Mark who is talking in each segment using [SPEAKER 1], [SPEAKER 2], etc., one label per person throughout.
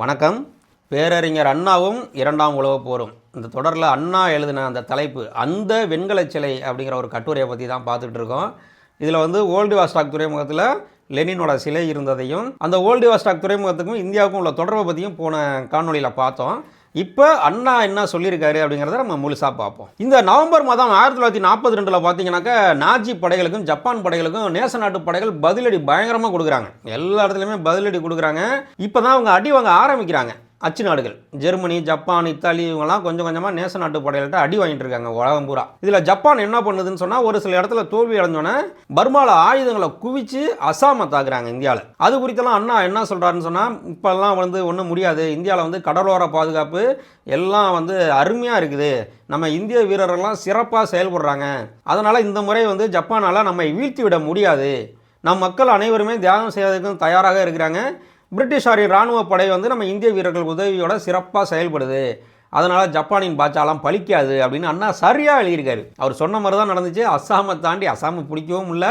[SPEAKER 1] வணக்கம். பேரறிஞர் அண்ணாவும் இரண்டாம் உலகப் போரும் இந்த தொடரில் அண்ணா எழுதின அந்த தலைப்பு அந்த வெண்கலச் சிலை அப்படிங்கிற ஒரு கட்டுரையை பற்றி தான் பார்த்துட்டு இருக்கோம். இதில் வந்து ஓல்டிவாஸ்டாக் துறைமுகத்தில் லெனினோட சிலை இருந்ததையும் அந்த ஓல்டிவாஸ்டாக் துறைமுகத்துக்கும் இந்தியாவுக்கும் உள்ள தொடர்பை பற்றியும் போன காணொலியில் பார்த்தோம். இப்போ அண்ணா என்ன சொல்லியிருக்காரு அப்படிங்கிறத நம்ம முழுசாக பார்ப்போம். இந்த நவம்பர் மாதம் 1942 பார்த்தீங்கன்னாக்கா நாஜி படைகளுக்கும் ஜப்பான் படைகளுக்கும் நேச நாட்டு படைகள் பதிலடி பயங்கரமாக கொடுக்குறாங்க. எல்லா இடத்துலையுமே பதிலடி கொடுக்குறாங்க. இப்போ தான் அவங்க அடி வாங்க ஆரம்பிக்கிறாங்க. அச்சு நாடுகள் ஜெர்மனி, ஜப்பான், இத்தாலி இவங்கெல்லாம் கொஞ்சம் கொஞ்சமாக நேச நாட்டு படைகள்கிட்ட அடி வாங்கிட்டு இருக்காங்க உலகம் பூரா. இதில் ஜப்பான் என்ன பண்ணுதுன்னு சொன்னால் ஒரு சில இடத்துல தோல்வி அடைஞ்சோன்னே பர்மாவில் ஆயுதங்களை குவிச்சு அசாமை தாக்குறாங்க இந்தியாவில். அது குறித்தெல்லாம் அண்ணா என்ன சொல்கிறாருன்னு சொன்னால் இப்போல்லாம் வந்து ஒன்றும் முடியாது, இந்தியாவில் வந்து கடலோர பாதுகாப்பு எல்லாம் வந்து அருமையாக இருக்குது, நம்ம இந்திய வீரர்கள்லாம் சிறப்பாக செயல்படுறாங்க, அதனால் இந்த முறை வந்து ஜப்பானால் நம்மை வீழ்த்தி விட முடியாது, நம் மக்கள் அனைவருமே தியாகம் செய்வதற்கு தயாராக இருக்கிறாங்க, பிரிட்டிஷாரின் இராணுவ படை வந்து நம்ம இந்திய வீரர்கள் உதவியோட சிறப்பாக செயல்படுது, அதனால் ஜப்பானின் பாச்சாலாம் பலிக்காது அப்படின்னு அண்ணா சரியாக எழுதியிருக்காரு. அவர் சொன்ன மாதிரி தான் நடந்துச்சு. அஸ்ஸாமை தாண்டி அஸ்ஸாமை பிடிக்கவும் இல்லை,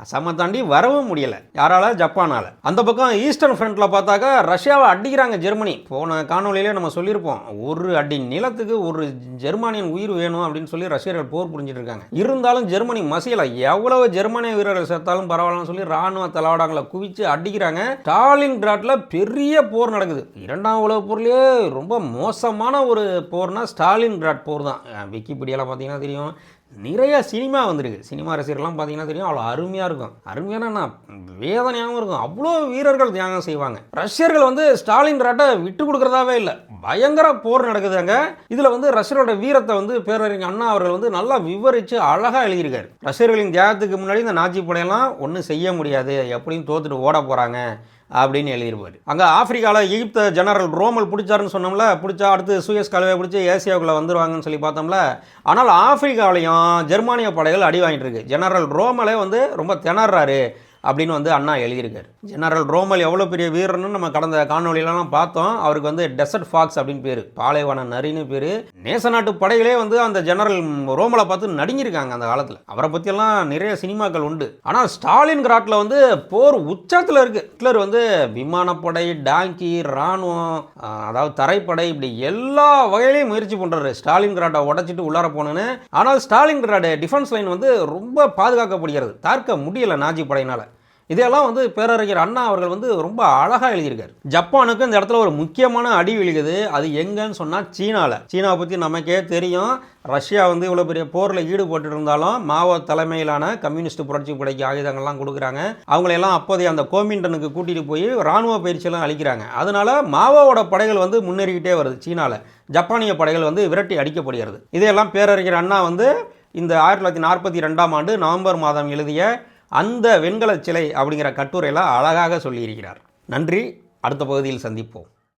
[SPEAKER 1] அஸ்ஸாமை தாண்டி வரவும் முடியலை. யாரால? ஜப்பானால். அந்த பக்கம் ஈஸ்டர்ன் ஃப்ரண்ட்டில் பார்த்தாக்கா ரஷ்யாவை அடிக்கிறாங்க ஜெர்மனி. போன காணொலியிலே நம்ம சொல்லியிருப்போம், ஒரு அடி நிலத்துக்கு ஒரு ஜெர்மானியன் உயிர் வேணும் அப்படின்னு சொல்லி ரஷ்யர்கள் போர் புரிஞ்சிட்டு இருக்காங்க. இருந்தாலும் ஜெர்மனி மசியலை, எவ்வளவு ஜெர்மனிய வீரர்கள் சேர்த்தாலும் பரவாயில்லன்னு சொல்லி ராணுவ தளவாடங்களை குவிச்சு அடிக்கிறாங்க. ஸ்டாலின்கிராட்ல பெரிய போர் நடக்குது. இரண்டாம் உலக போர்லேயே ரொம்ப மோசமான ஒரு போர்னா ஸ்டாலின்கிராட் போர் தான். விக்கிபீடியாவில் பார்த்தீங்கன்னா தெரியும், நிறைய சினிமா வந்திருக்கு. சினிமா ரசிகர்கள்லாம் பார்த்தீங்கன்னா தெரியும், அவ்வளோ அருமையாக இருக்கும். அருமையான வேதனையாகவும் இருக்கும். அவ்வளோ வீரர்கள் தியாகம் செய்வாங்க. ரஷ்யர்கள் வந்து ஸ்டாலின்கிராட்டை விட்டு கொடுக்குறதாவே இல்லை. பயங்கர போர் நடக்குது அங்கே. இதில் வந்து ரஷ்யரோட வீரத்தை வந்து பேரறிஞர் அண்ணா அவர்கள் வந்து நல்லா விவரித்து அழகாக எழுதியிருக்காரு. ரஷ்யர்களின் தியாகத்துக்கு முன்னாடி இந்த நாஜி படையெல்லாம் ஒன்றும் செய்ய முடியாது, எப்படியும் தோத்துட்டு ஓட போகிறாங்க அப்படின்னு எழுதியிருப்பார். அங்கே ஆப்பிரிக்காவில் எகிப்த ஜெனரல் ரோமல் பிடிச்சாருன்னு சொன்னோம்ல, பிடிச்சா அடுத்து சூயஸ் கால்வாயை பிடிச்சி ஏசியாவுக்குள்ளே வந்துருவாங்கன்னு சொல்லி பார்த்தோம்ல. ஆனால் ஆப்பிரிக்காவிலையும் ஜெர்மானிய படைகள் அடி வாங்கிட்டு இருக்கு. ஜெனரல் ரோமலே வந்து ரொம்ப திணறாரு அப்படின்னு வந்து அண்ணா எழுதியிருக்காரு. ஜெனரல் ரோமல் எவ்வளோ பெரிய வீரர்னு நம்ம கடந்த காணொலியிலலாம் பார்த்தோம். அவருக்கு வந்து டெசர்ட் ஃபாக்ஸ் அப்படின்னு பேர், பாலைவன நரின்னு பேர். நேச நாட்டு படைகளே வந்து அந்த ஜெனரல் ரோமலை பார்த்து நடுங்கியிருக்காங்க அந்த காலத்தில். அவரை பற்றியெல்லாம் நிறைய சினிமாக்கள் உண்டு. ஆனால் ஸ்டாலின்கிராட்டில் வந்து போர் உச்சத்தில் இருக்குது. ஹிட்லர் வந்து விமானப்படை, டாங்கி, இராணுவம், அதாவது தரைப்படை, இப்படி எல்லா வகையிலையும் முயற்சி பண்ணுறாரு ஸ்டாலின்கிராட்டை உடச்சிட்டு உள்ளார போகணுன்னு. ஆனால் ஸ்டாலின்கிராட் டிஃபென்ஸ் லைன் வந்து ரொம்ப பாதுகாக்கப்படுகிறது, தாக்க முடியலை நாஜி படையினால். இதெல்லாம் வந்து பேரறிஞர் அண்ணா அவர்கள் வந்து ரொம்ப அழகாக எழுதியிருக்காரு. ஜப்பானுக்கு இந்த இடத்துல ஒரு முக்கியமான அடி விழுகுது. அது எங்கன்னு சொன்னால் சீனாவில். சீனாவை பற்றி நமக்கே தெரியும். ரஷ்யா வந்து இவ்வளோ பெரிய போரில் ஈடுபட்டு இருந்தாலும் மாவோ தலைமையிலான கம்யூனிஸ்ட் புரட்சி படைக்கு ஆயுதங்கள்லாம் கொடுக்குறாங்க. அவங்களையெல்லாம் அப்போதைய அந்த கோமிண்டனுக்கு கூட்டிகிட்டு போய் இராணுவ பயிற்சியெல்லாம் அளிக்கிறாங்க. அதனால மாவோட படைகள் வந்து முன்னேறிக்கிட்டே வருது. சீனாவில் ஜப்பானிய படைகள் வந்து விரட்டி அடிக்கப்படுகிறது. இதையெல்லாம் பேரறிஞர் அண்ணா வந்து இந்த 1942ஆம் ஆண்டு நவம்பர் மாதம் எழுதிய அந்த வெண்கலச் சிலை அப்படிங்கிற கட்டுரையில் அழகாக சொல்லியிருக்கிறார். நன்றி. அடுத்த பகுதியில் சந்திப்போம்.